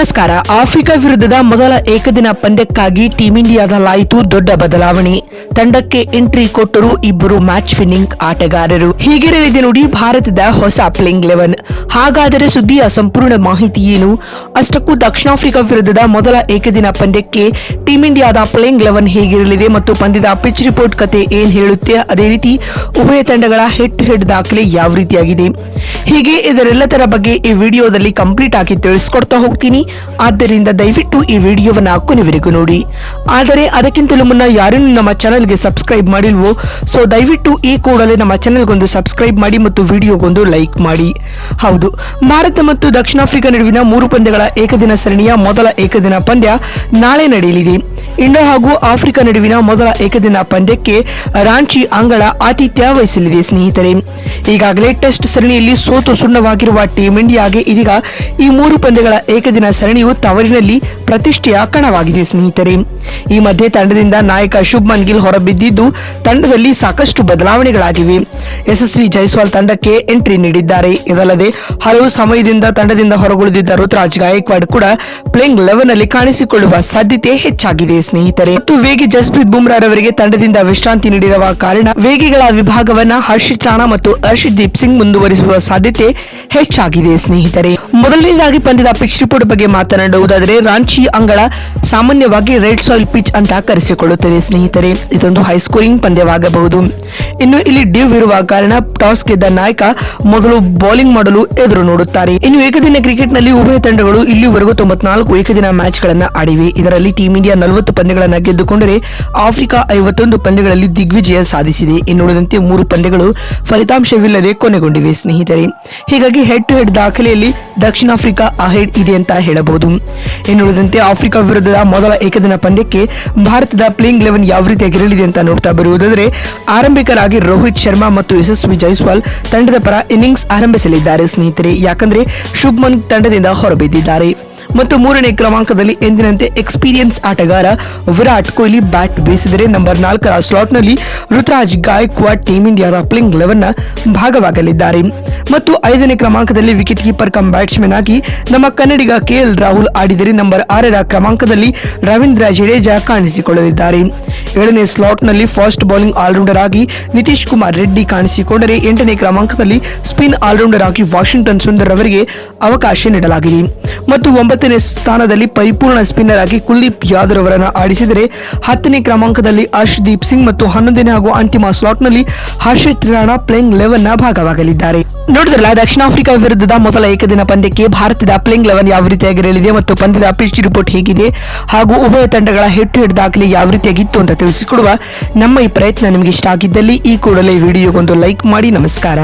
ನಮಸ್ಕಾರ. ಆಫ್ರಿಕಾ ವಿರುದ್ಧದ ಮೊದಲ ಏಕದಿನ ಪಂದ್ಯಕ್ಕಾಗಿ ಟೀಂ ಇಂಡಿಯಾದಲ್ಲಾಯಿತು ದೊಡ್ಡ ಬದಲಾವಣೆ. ತಂಡಕ್ಕೆ ಎಂಟ್ರಿ ಕೊಟ್ಟರು ಇಬ್ಬರು ಮ್ಯಾಚ್ ವಿನ್ನಿಂಗ್ ಆಟಗಾರರು. ಹೀಗಿರಲಿದೆ ನೋಡಿ ಭಾರತದ ಹೊಸ ಪ್ಲೇಯಿಂಗ್ 11. ಹಾಗಾದರೆ ಸುದ್ದಿಯ ಸಂಪೂರ್ಣ ಮಾಹಿತಿ ಏನು? ಅಷ್ಟಕ್ಕೂ ದಕ್ಷಿಣ ಆಫ್ರಿಕಾ ವಿರುದ್ಧದ ಮೊದಲ ಏಕದಿನ ಪಂದ್ಯಕ್ಕೆ ಟೀಂ ಇಂಡಿಯಾದ ಪ್ಲೇಯಿಂಗ್ 11 ಹೇಗಿರಲಿದೆ ಮತ್ತು ಪಂದ್ಯದ ಪಿಚ್ ರಿಪೋರ್ಟ್ ಕತೆ ಏನ್ ಹೇಳುತ್ತೆ, ಅದೇ ರೀತಿ ಉಭಯ ತಂಡಗಳ ಹೆಡ್ ಟು ಹೆಡ್ ದಾಖಲೆ ಯಾವ ರೀತಿಯಾಗಿದೆ, ಹೀಗೆ ಇದರೆಲ್ಲದರ ಬಗ್ಗೆ ಈ ವಿಡಿಯೋದಲ್ಲಿ ಕಂಪ್ಲೀಟ್ ಆಗಿ ತಿಳಿಸ್ಕೊಡ್ತಾ ಹೋಗ್ತೀನಿ. ಆದ್ದರಿಂದ ದಯವಿಟ್ಟು ಈ ವಿಡಿಯೋವನ್ನ ಕೊನೆವರೆಗೂ ನೋಡಿ. ಆದರೆ ಅದಕ್ಕಿಂತಲೂ ಮುನ್ನ ಯಾರನ್ನು ನಮ್ಮ ಚಾನೆಲ್ಗೆ ಸಬ್ಸ್ಕ್ರೈಬ್ ಮಾಡಿಲ್ವೋ, ಸೊ ದಯವಿಟ್ಟು ಈ ಕೂಡಲೇ ನಮ್ಮ ಚಾನೆಲ್ಗೊಂದು ಸಬ್ಸ್ಕ್ರೈಬ್ ಮಾಡಿ ಮತ್ತು ವಿಡಿಯೋಗೊಂದು ಲೈಕ್ ಮಾಡಿ. ಹೌದು, ಭಾರತ ಮತ್ತು ದಕ್ಷಿಣ ಆಫ್ರಿಕಾ ನಡುವಿನ 3 ಪಂದ್ಯಗಳ ಏಕದಿನ ಸರಣಿಯ ಮೊದಲ ಏಕದಿನ ಪಂದ್ಯ ನಾಳೆ ನಡೆಯಲಿದೆ. ಇಂಡಿಯಾ ಹಾಗೂ ಆಫ್ರಿಕಾ ನಡುವಿನ ಮೊದಲ ಏಕದಿನ ಪಂದ್ಯಕ್ಕೆ ರಾಂಚಿ ಅಂಗಳ ಆತಿಥ್ಯ ವಹಿಸಲಿದೆ ಸ್ನೇಹಿತರೆ. ಈಗಾಗಲೇ ಟೆಸ್ಟ್ ಸರಣಿಯಲ್ಲಿ ಸೋತು ಸುಣ್ಣವಾಗಿರುವ ಟೀಂ ಇಂಡಿಯಾಗೆ ಇದೀಗ ಈ 3 ಪಂದ್ಯಗಳ ಏಕದಿನ ಸರಣಿಯು ತವರಿನಲ್ಲಿ ಪ್ರತಿಷ್ಠೆಯ ಕಣವಾಗಿದೆ ಸ್ನೇಹಿತರೆ. ಈ ಮಧ್ಯೆ ತಂಡದಿಂದ ನಾಯಕ ಶುಭ್ಮನ್ ಗಿಲ್ ಹೊರಬಿದ್ದಿದ್ದು ತಂಡದಲ್ಲಿ ಸಾಕಷ್ಟು ಬದಲಾವಣೆಗಳಾಗಿವೆ. ಯಶಸ್ವಿ ಜೈಸ್ವಾಲ್ ತಂಡಕ್ಕೆ ಎಂಟ್ರಿ ನೀಡಿದ್ದಾರೆ. ಇದಲ್ಲದೆ ಹಲವು ಸಮಯದಿಂದ ತಂಡದಿಂದ ಹೊರಗುಳಿದಿದ್ದ ರುತುರಾಜ್ ಗಾಯಕ್ವಾಡ್ ಕೂಡ ಪ್ಲೇಯಿಂಗ್ 11 ನಲ್ಲಿ ಕಾಣಿಸಿಕೊಳ್ಳುವ ಸಾಧ್ಯತೆ ಹೆಚ್ಚಾಗಿದೆ ಸ್ನೇಹಿತರೆ. ಮತ್ತು ವೇಗಿ ಜಸ್ಪ್ರೀತ್ ಬುಮ್ರಾ ರವರಿಗೆ ತಂಡದಿಂದ ವಿಶ್ರಾಂತಿ ನೀಡಿರುವ ಕಾರಣ ವೇಗಿಗಳ ವಿಭಾಗವನ್ನ ಹರ್ಷಿತ್ ರಾಣಾ ಮತ್ತು ಹರ್ಷದೀಪ್ ಸಿಂಗ್ ಮುಂದುವರಿಸುವ ಸಾಧ್ಯತೆ ಹೆಚ್ಚಾಗಿದೆ ಸ್ನೇಹಿತರೆ. ಮೊದಲನೇದಾಗಿ ಪಂದ್ಯದ ಪಿಚ್ ರಿಪೋರ್ಟ್ ಬಗ್ಗೆ ಮಾತನಾಡುವುದಾದರೆ, ರಾಂಚಿ ಅಂಗಳ ಸಾಮಾನ್ಯವಾಗಿ ರೆಡ್ ಸಾಯಿಲ್ ಪಿಚ್ ಅಂತ ಕರೆಸಿಕೊಳ್ಳುತ್ತದೆ ಸ್ನೇಹಿತರೆ. ಇದೊಂದು ಹೈ ಸ್ಕೋರಿಂಗ್ ಪಂದ್ಯವಾಗಬಹುದು. ಇನ್ನು ಇಲ್ಲಿ ಡ್ಯೂ ಇರುವ ಕಾರಣ ಟಾಸ್ ಗೆದ್ದ ನಾಯಕ ಮೊದಲು ಬೌಲಿಂಗ್ ಮಾಡಲು ಎದುರು ನೋಡುತ್ತಾರೆ. ಇನ್ನು ಏಕದಿನ ಕ್ರಿಕೆಟ್ ನಲ್ಲಿ ಉಭಯ ತಂಡಗಳು ಇಲ್ಲಿವರೆಗೂ 94 ಏಕದಿನ ಮ್ಯಾಚ್ ಗಳನ್ನ ಆಡಿವೆ. ಇದರಲ್ಲಿ ಟೀಂ ಇಂಡಿಯಾ 40 ಪಂದ್ಯಗಳನ್ನ ಗೆದ್ದುಕೊಂಡರೆ ಆಫ್ರಿಕಾ 51 ಪಂದ್ಯಗಳಲ್ಲಿ ದಿಗ್ವಿಜಯ ಸಾಧಿಸಿದೆ. ಇನ್ನುಳಿದಂತೆ 3 ಪಂದ್ಯಗಳು ಫಲಿತಾಂಶವಿಲ್ಲದೆ ಕೊನೆಗೊಂಡಿವೆ ಸ್ನೇಹಿತರೆ. ಹೀಗಾಗಿ head to head ದಾಖಲೆಯಲ್ಲಿ Dakshina Africa ahead ಇದೆ ಅಂತ ಹೇಳಬಹುದು. ಇನ್ನುಳಿದಂತೆ ಆಫ್ರಿಕಾ ವಿರುದ್ಧದ ಮೊದಲ ಏಕದಿನ ಪಂದ್ಯಕ್ಕೆ ಭಾರತದ ಪ್ಲೇಯಿಂಗ್ 11 ಯಾವ ರೀತಿಯಾಗಿರಲಿದೆ ಅಂತ ನೋಡ್ತಾ ಬರುವುದಾದರೆ, ಆರಂಭಿಕರಾಗಿ ರೋಹಿತ್ ಶರ್ಮಾ ಮತ್ತು ಯಶಸ್ವಿ ಜೈಸ್ವಾಲ್ ತಂಡದ ಪರ ಇನ್ನಿಂಗ್ಸ್ ಆರಂಭಿಸಲಿದ್ದಾರೆ ಸ್ನೇಹಿತರೆ. ಯಾಕಂದ್ರೆ ಶುಭ್ಮನ್ ತಂಡದಿಂದ ಹೊರಬಿದ್ದಿದ್ದಾರೆ. ಮತ್ತು 3ನೇ ಕ್ರಮಾಂಕದಲ್ಲಿ ಎಂದಿನಂತೆ ಎಕ್ಸ್ಪೀರಿಯನ್ಸ್ ಆಟಗಾರ ವಿರಾಟ್ ಕೊಹ್ಲಿ ಬ್ಯಾಟ್ ಬೀಸಿದರೆ, ನಂಬರ್ 4ರ ಸ್ಲಾಟ್ನಲ್ಲಿ ರುತುರಾಜ್ ಗಾಯಕ್ವಾಡ್ ಟೀಂ ಇಂಡಿಯಾದ ಪ್ಲೇಯಿಂಗ್ 11ನ ಭಾಗವಾಗಲಿದ್ದಾರೆ. ಮತ್ತು 5ನೇ ಕ್ರಮಾಂಕದಲ್ಲಿ ವಿಕೆಟ್ ಕೀಪರ್ ಕಮ್ ಬ್ಯಾಟ್ಸ್ಮನ್ ಆಗಿ ನಮ್ಮ ಕನ್ನಡಿಗ KL ರಾಹುಲ್ ಆಡಿದರೆ, ನಂಬರ್ 6ರ ಕ್ರಮಾಂಕದಲ್ಲಿ ರವೀಂದ್ರ ಜಡೇಜಾ ಕಾಣಿಸಿಕೊಳ್ಳಲಿದ್ದಾರೆ. 7ನೇ ಸ್ಲಾಟ್ನಲ್ಲಿ ಫಾಸ್ಟ್ ಬೌಲಿಂಗ್ ಆಲ್ರೌಂಡರ್ ಆಗಿ ನಿತೀಶ್ ಕುಮಾರ್ ರೆಡ್ಡಿ ಕಾಣಿಸಿಕೊಂಡರೆ, 8ನೇ ಕ್ರಮಾಂಕದಲ್ಲಿ ಸ್ಪಿನ್ ಆಲ್ರೌಂಡರ್ ಆಗಿ ವಾಷಿಂಗ್ಟನ್ ಸುಂದರ್ ಅವರಿಗೆ ಅವಕಾಶ ನೀಡಲಾಗಿದೆ. ಮತ್ತು 9ನೇ ಸ್ಥಾನದಲ್ಲಿ ಪರಿಪೂರ್ಣ ಸ್ಪಿನ್ನರ್ ಆಗಿ ಕುಲ್ದೀಪ್ ಯಾದವ್ ಅವರನ್ನು ಆಡಿಸಿದರೆ, 10ನೇ ಕ್ರಮಾಂಕದಲ್ಲಿ ಹರ್ಷದೀಪ್ ಸಿಂಗ್ ಮತ್ತು 11ನೇ ಹಾಗೂ ಅಂತಿಮ ಸ್ಲಾಟ್ನಲ್ಲಿ ಹರ್ಷಿತ್ ರಾಣಾ ಪ್ಲೇಯಿಂಗ್ 11ನ ಭಾಗವಾಗಲಿದ್ದಾರೆ. ನೋಡಿದ್ರಲ್ಲ, ದಕ್ಷಿಣ ಆಫ್ರಿಕಾ ವಿರುದ್ಧದ ಮೊದಲ ಏಕದಿನ ಪಂದ್ಯಕ್ಕೆ ಭಾರತದ ಪ್ಲೇಯಿಂಗ್ 11 ಯಾವ ರೀತಿಯಾಗಿರಲಿದೆ ಮತ್ತು ಪಂದ್ಯದ ಪಿಚ್ ರಿಪೋರ್ಟ್ ಹೇಗಿದೆ ಹಾಗೂ ಉಭಯ ತಂಡಗಳ ಹೆಡ್ ಟು ಹೆಡ್ ದಾಖಲೆ ಯಾವ ರೀತಿಯಾಗಿತ್ತು ಅಂತ ತಿಳಿಸಿಕೊಡುವ ನಮ್ಮ ಈ ಪ್ರಯತ್ನ ನಿಮಗೆ ಇಷ್ಟ ಆಗಿದ್ದಲ್ಲಿ ಈ ಕೂಡಲೇ ವಿಡಿಯೋಗೊಂದು ಲೈಕ್ ಮಾಡಿ. ನಮಸ್ಕಾರ.